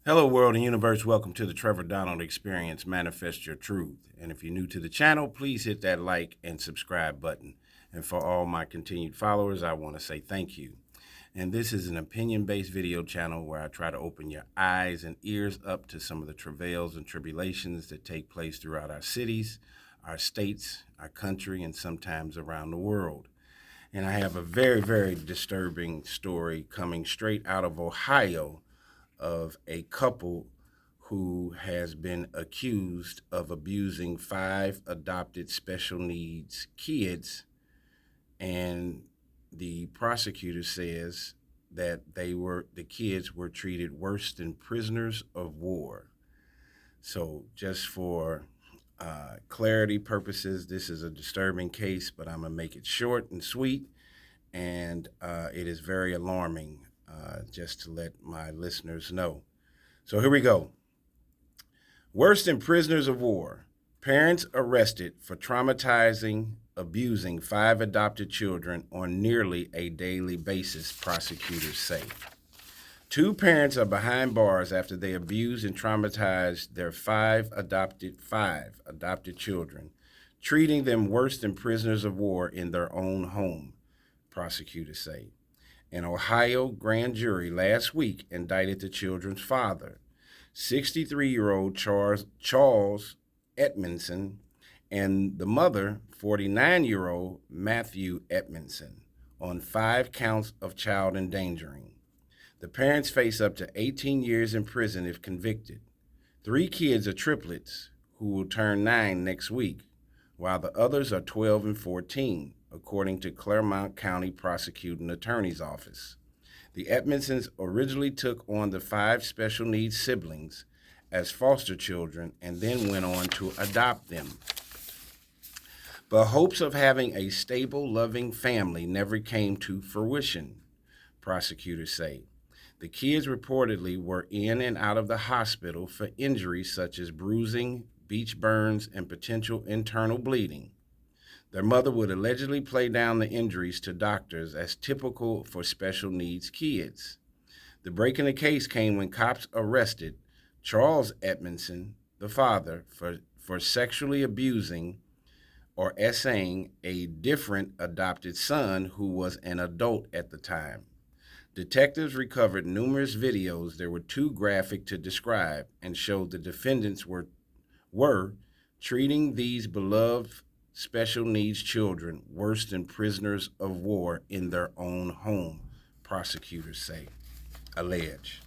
Hello, world and universe. Welcome to the Trevor Donald Experience. Manifest your truth. And if you're new to the channel, please hit that like and subscribe button. And for all my continued followers, I want to say thank you. And this is an opinion-based video channel where I try to open your eyes and ears up to some of the travails and tribulations that take place throughout our cities, our states, our country, and sometimes around the world. And I have a very, very disturbing story coming straight out of Ohio of a couple who has been accused of abusing 5 adopted special needs kids. And the prosecutor says that the kids were treated worse than prisoners of war. So just for clarity purposes, this is a disturbing case, but I'm gonna make it short and sweet. And it is very alarming, just to let my listeners know. So here we go. Worse than prisoners of war. Parents arrested for traumatizing, abusing 5 adopted children on nearly a daily basis, prosecutors say. 2 parents are behind bars after they abused and traumatized their 5 adopted children, treating them worse than prisoners of war in their own home, prosecutors say. An Ohio grand jury last week indicted the children's father, 63-year-old Charles Edmondson, and the mother, 49-year-old Matthew Edmondson, on 5 counts of child endangering. The parents face up to 18 years in prison if convicted. 3 kids are triplets who will turn 9 next week, while the others are 12 and 14, according to Clermont County Prosecuting Attorney's Office. The Edmondsons originally took on the 5 special needs siblings as foster children and then went on to adopt them. But hopes of having a stable, loving family never came to fruition, prosecutors say. The kids reportedly were in and out of the hospital for injuries such as bruising, beach burns, and potential internal bleeding. Their mother would allegedly play down the injuries to doctors as typical for special needs kids. The break in the case came when cops arrested Charles Edmondson, the father, for sexually abusing or essaying a different adopted son who was an adult at the time. Detectives recovered numerous videos that were too graphic to describe and showed the defendants were treating these beloved special needs children worse than prisoners of war in their own home, prosecutors say, allege.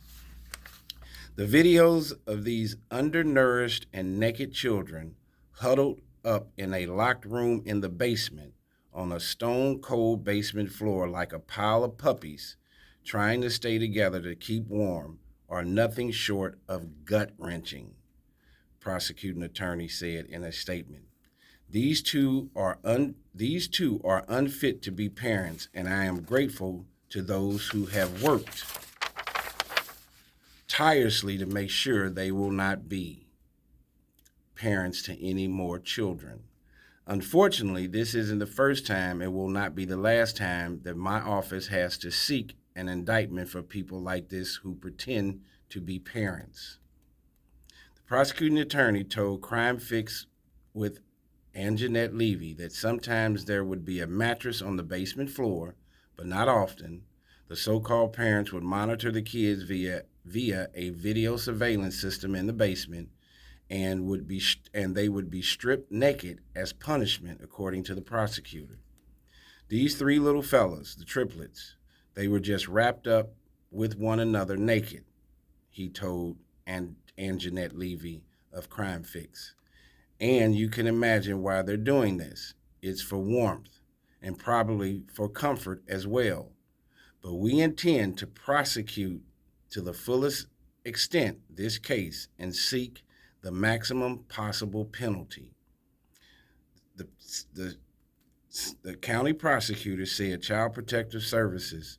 The videos of these undernourished and naked children huddled up in a locked room in the basement on a stone-cold basement floor like a pile of puppies trying to stay together to keep warm are nothing short of gut-wrenching, prosecuting attorney said in a statement. These two are unfit to be parents, and I am grateful to those who have worked tirelessly to make sure they will not be parents to any more children. Unfortunately, this isn't the first time and will not be the last time that my office has to seek an indictment for people like this who pretend to be parents. The prosecuting attorney told Crime Fix with Anjanette Levy that sometimes there would be a mattress on the basement floor, but not often. The so-called parents would monitor the kids via a video surveillance system in the basement, and they would be stripped naked as punishment, according to the prosecutor. These 3 little fellas, the triplets, they were just wrapped up with one another naked, he told Anjanette Levy of Crime Fix. And you can imagine why they're doing this. It's for warmth and probably for comfort as well. But we intend to prosecute to the fullest extent this case and seek the maximum possible penalty. The county prosecutor said Child Protective Services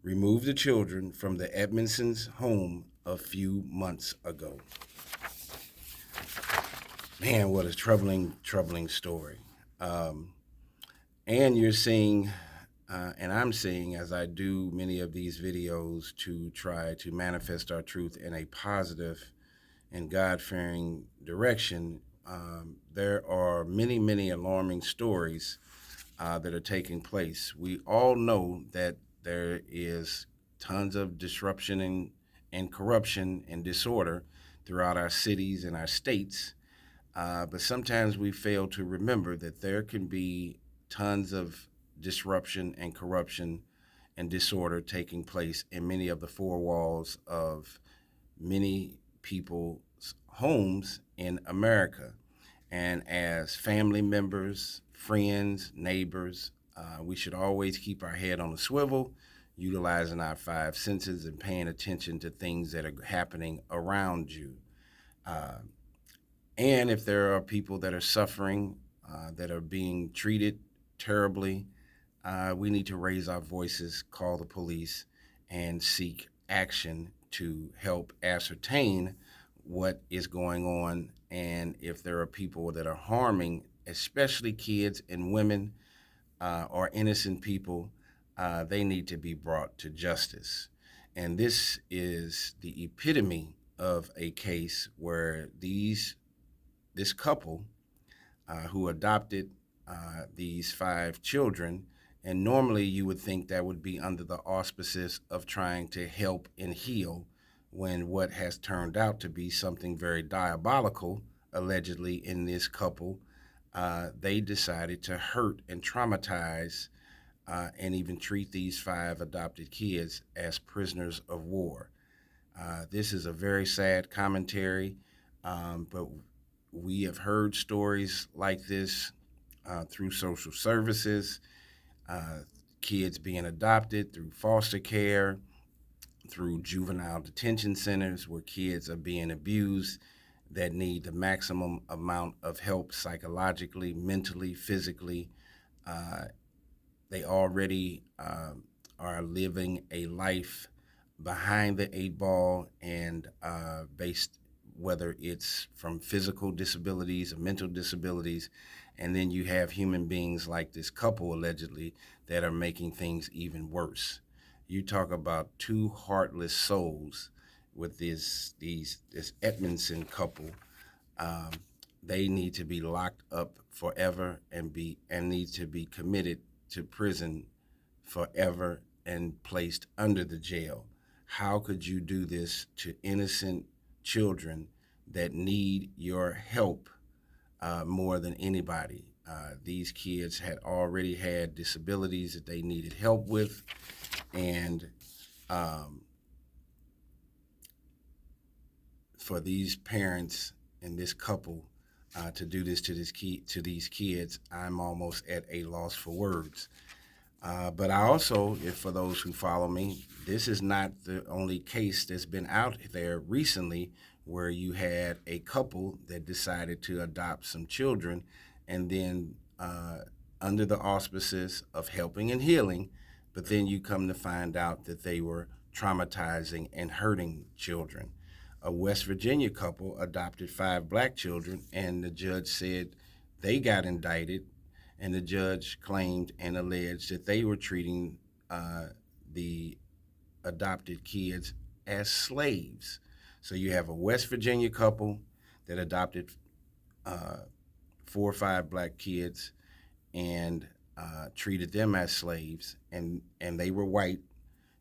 removed the children from the Edmondsons' home a few months ago. Man, what a troubling story. And you're seeing And I'm seeing, as I do many of these videos, to try to manifest our truth in a positive and God-fearing direction. There are many, many alarming stories that are taking place. We all know that there is tons of disruption and corruption and disorder throughout our cities and our states. But sometimes we fail to remember that there can be tons of disruption and corruption and disorder taking place in many of the four walls of many people's homes in America. And as family members, friends, neighbors, we should always keep our head on a swivel, utilizing our five senses and paying attention to things that are happening around you. Uh, and if there are people that are suffering, that are being treated terribly, we need to raise our voices, call the police, and seek action to help ascertain what is going on. And if there are people that are harming, especially kids and women or innocent people, they need to be brought to justice. And this is the epitome of a case where this couple who adopted these five children. And normally you would think that would be under the auspices of trying to help and heal, when what has turned out to be something very diabolical, allegedly, in this couple. They decided to hurt and traumatize and even treat these five adopted kids as prisoners of war. This is a very sad commentary, but we have heard stories like this through social services, uh, kids being adopted through foster care, through juvenile detention centers where kids are being abused that need the maximum amount of help psychologically, mentally, physically. Uh, they already are living a life behind the eight ball and based, whether it's from physical disabilities or mental disabilities. And then you have human beings like this couple, allegedly, that are making things even worse. You talk about two heartless souls with this Edmondson couple. Um, they need to be locked up forever and need to be committed to prison forever and placed under the jail. How could you do this to innocent children that need your help more than anybody? These kids had already had disabilities that they needed help with, and for these parents and this couple to do this to these kids, I'm almost at a loss for words. But I also, if for those who follow me, this is not the only case that's been out there recently where you had a couple that decided to adopt some children, and then under the auspices of helping and healing, but then you come to find out that they were traumatizing and hurting children. A West Virginia couple adopted five black children, and the judge said they got indicted, and the judge claimed and alleged that they were treating the adopted kids as slaves. So you have a West Virginia couple that adopted uh, four or five black kids and treated them as slaves, and they were white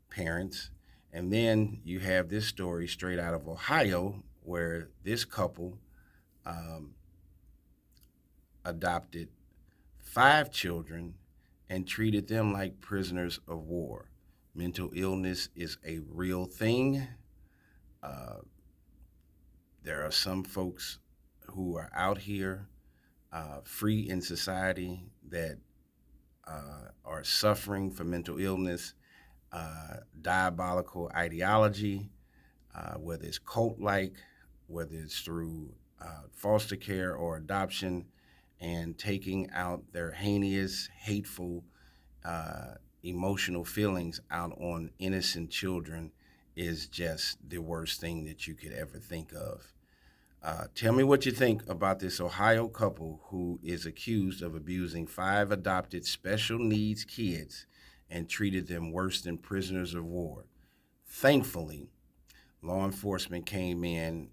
parents. And then you have this story straight out of Ohio where this couple um, adopted five children and treated them like prisoners of war. Mental illness is a real thing. Uh, there are some folks who are out here free in society that are suffering from mental illness, diabolical ideology, whether it's cult-like, whether it's through foster care or adoption, and taking out their heinous, hateful, emotional feelings out on innocent children is just the worst thing that you could ever think of. Tell me what you think about this Ohio couple who is accused of abusing five adopted special needs kids and treated them worse than prisoners of war. Thankfully, law enforcement came in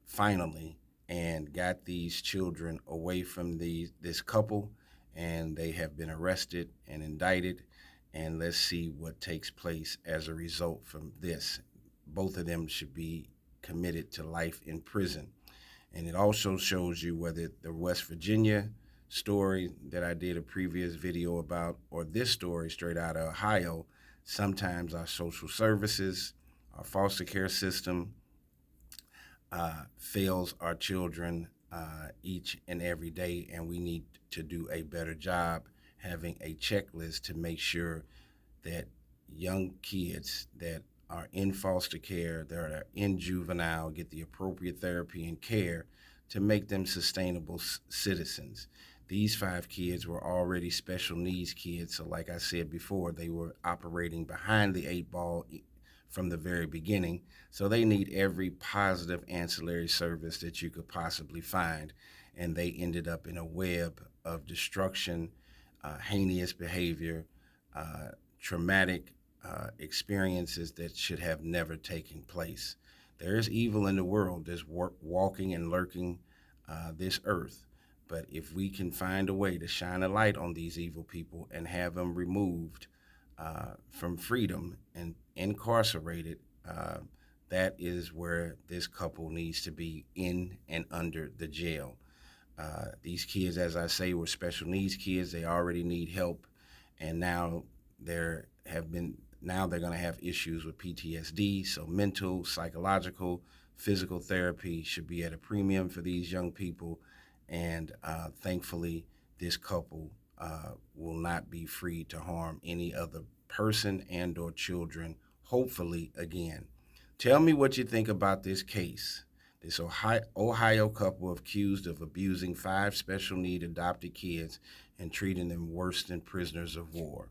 finally and got these children away from this couple, and they have been arrested and indicted. And let's see what takes place as a result from this. Both of them should be committed to life in prison. And it also shows you whether the West Virginia story that I did a previous video about or this story straight out of Ohio, sometimes our social services, our foster care system fails our children each and every day, and we need to do a better job having a checklist to make sure that young kids that are in foster care, that are in juvenile, get the appropriate therapy and care to make them sustainable citizens. These 5 kids were already special needs kids, so like I said before, they were operating behind the 8 ball from the very beginning, so they need every positive ancillary service that you could possibly find, and they ended up in a web of destruction, heinous behavior, traumatic experiences that should have never taken place. There is evil in the world that's walking and lurking this earth. But if we can find a way to shine a light on these evil people and have them removed from freedom and incarcerated, that is where this couple needs to be, in and under the jail. These kids, as I say, were special needs kids. They already need help, and now they're going to have issues with PTSD. So mental, psychological, physical therapy should be at a premium for these young people. And thankfully, this couple will not be free to harm any other person and or children, hopefully again. Tell me what you think about this case. This Ohio couple accused of abusing 5 special need adopted kids and treating them worse than prisoners of war.